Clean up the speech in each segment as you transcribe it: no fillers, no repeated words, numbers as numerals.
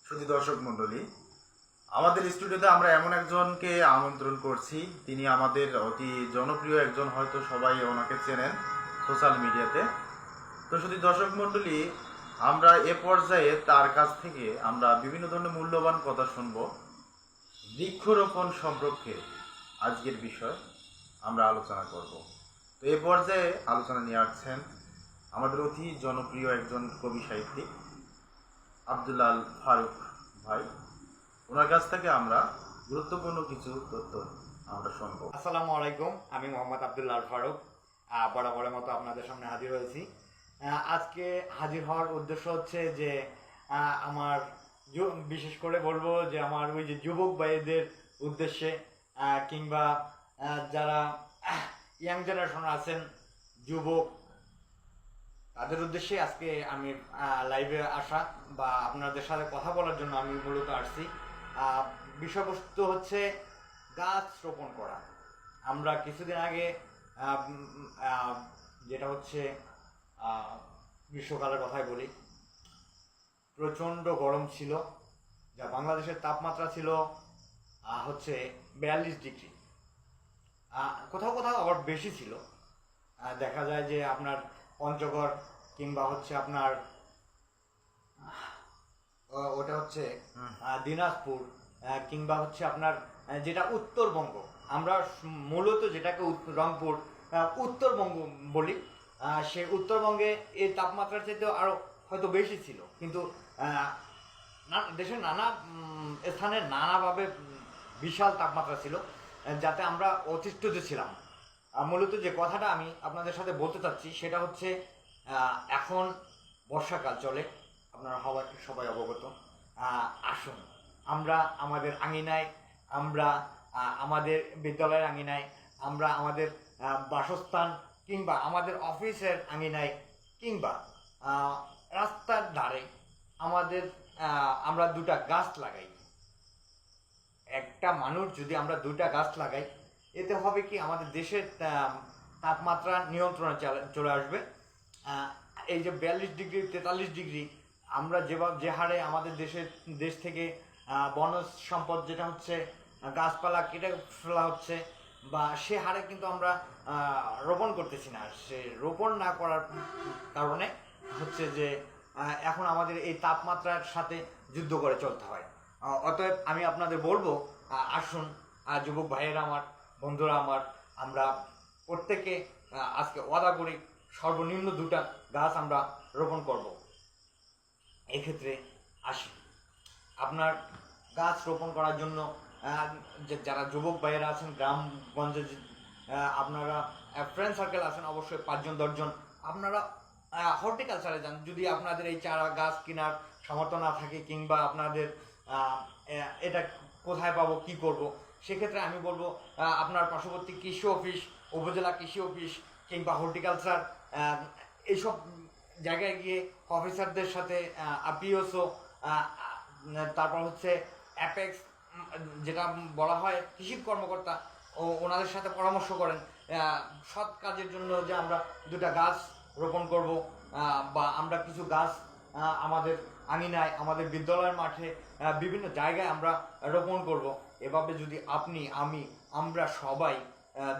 শুধু দর্শক মণ্ডলী, আমাদের স্টুডিওতে আমরা এমন একজনকে আমন্ত্রণ করছি। তিনি আমাদের অতি জনপ্রিয় একজন, হয়তো সবাই ওনাকে চেনেন সোশ্যাল মিডিয়াতে। তো শুধু দর্শক মণ্ডলী, আমরা এ পর্যায়ে তার কাছ থেকে আমরা বিভিন্ন ধরনের মূল্যবান কথা শুনবো। বৃক্ষরোপণ সম্পর্কে আজকের বিষয় আমরা আলোচনা করব। তো এ পর্যায়ে আলোচনা নিয়ে আসছেন আমাদের অতি জনপ্রিয় একজন কবি সাহিত্যিক আব্দুল্লাহ ফারুক ভাই। ওনার কাছ থেকে আমরা গুরুত্বপূর্ণ কিছু তথ্য আমরা শুনব। আসসালামু আলাইকুম, আমি মোহাম্মদ আব্দুল্লাহ ফারুক বরাবরের মতো আপনাদের সামনে হাজির হয়েছি। আজকে হাজির হওয়ার উদ্দেশ্য হচ্ছে যে আমার বিশেষ করে বলবো যে আমার ওই যে যুবক ভাইদের উদ্দেশ্যে কিংবা যারা ইয়াং জেনারেশন আছেন, যুবক, তাদের উদ্দেশ্যে আজকে আমি লাইভে আসা বা আপনাদের সাথে কথা বলার জন্য আমি মূলত আসছি। বিষয়বস্তু হচ্ছে গাছ রোপণ করা। আমরা কিছুদিন আগে যেটা হচ্ছে গ্রীষ্মকালের কথাই বলি, প্রচণ্ড গরম ছিল, যা বাংলাদেশের তাপমাত্রা ছিল হচ্ছে 42 ডিগ্রি, কোথাও কোথাও আবার বেশি ছিল। দেখা যায় যে আপনার পঞ্চগড় কিংবা হচ্ছে আপনার ওটা হচ্ছে দিনাজপুর কিংবা হচ্ছে আপনার যেটা উত্তরবঙ্গ, আমরা মূলত যেটাকে রংপুর উত্তরবঙ্গ বলি, সে উত্তরবঙ্গে এই তাপমাত্রার চাইতেও আরও হয়তো বেশি ছিল। কিন্তু দেশের নানা স্থানে নানাভাবে বিশাল তাপমাত্রা ছিল, যাতে আমরা অতিষ্ঠ ছিলাম। মূলত যে কথাটা আমি আপনাদের সাথে বলতে চাচ্ছি সেটা হচ্ছে, এখন বর্ষাকাল চলে, আপনারা সবাই অবগত। আসুন আমরা আমাদের আঙিনায়, আমরা আমাদের বিদ্যালয়ের আঙিনায়, আমরা আমাদের বাসস্থান কিংবা আমাদের অফিসের আঙিনায় কিংবা রাস্তার ধারে আমরা দুটা গাছ লাগাই। একটা মানুষ যদি আমরা দুটা গাছ লাগাই, এতে হবে কি, আমাদের দেশের তাপমাত্রা নিয়ন্ত্রণে চলে আসবে। এই যে 42 ডিগ্রি 43 ডিগ্রি আমরা যে হারে আমাদের দেশ থেকে বনজ সম্পদ যেটা হচ্ছে গাছপালা কেটে ফেলা হচ্ছে, বা সে হারে কিন্তু আমরা রোপণ করতেছি না। সে রোপণ না করার কারণে হচ্ছে যে এখন আমাদের এই তাপমাত্রার সাথে যুদ্ধ করে চলতে হয়। অতএব আমি আপনাদের বলবো, আসুন যুবক ভাইয়েরা আমার, বন্ধুরা আমার, আমরা প্রত্যেকে আজকে ওয়াদা করি সর্বনিম্ন দুটা গাছ আমরা রোপণ করব। এক্ষেত্রে আসি, আপনার গাছ রোপণ করার জন্য যারা যুবক ভাইয়েরা আছেন গ্রামগঞ্জে, আপনারা ফ্রেন্ড সার্কেল আছেন অবশ্যই 5 জন 10 জন, আপনারা হর্টিকালচারে যান। যদি আপনাদের এই চারা গাছ কেনার সামর্থ্য না থাকে কিংবা আপনাদের এটা কোথায় পাবো, কি করব, সেক্ষেত্রে আমি বলবো আপনার পার্শ্ববর্তী কৃষি অফিস, উপজেলা কৃষি অফিস কিংবা হর্টিকালচার, এইসব জায়গায় গিয়ে অফিসারদের সাথে পিওসও, তারপর হচ্ছে অ্যাপেক্স যেটা বলা হয় কৃষি কর্মকর্তা, ওনাদের সাথে পরামর্শ করেন সৎ কাজের জন্য, যে আমরা দুটা গাছ রোপণ করব বা আমরা কিছু গাছ আমাদের আঙিনায়, আমাদের বিদ্যালয়ের মাঠে, বিভিন্ন জায়গায় আমরা রোপণ করব। এভাবে যদি আপনি, আমি, আমরা সবাই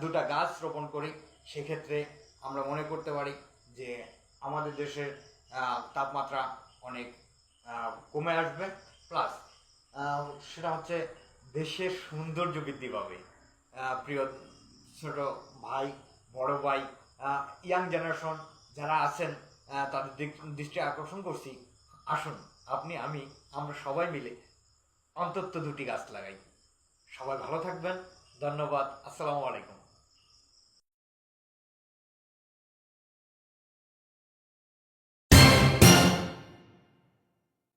দুটা গাছ রোপণ করি, সেক্ষেত্রে আমরা মনে করতে পারি যে আমাদের দেশের তাপমাত্রা অনেক কমে আসবে, প্লাস সেটা হচ্ছে দেশের সৌন্দর্য বৃদ্ধি পাবে। প্রিয় ছোট ভাই, বড় ভাই, ইয়াং জেনারেশন যারা আছেন, তাদের দৃষ্টি আকর্ষণ করছি, আসুন আপনি, আমি, আমরা সবাই মিলে অন্তত 2টি গাছ লাগাই। সবাই ভালো থাকবেন, ধন্যবাদ, আসসালামু আলাইকুম।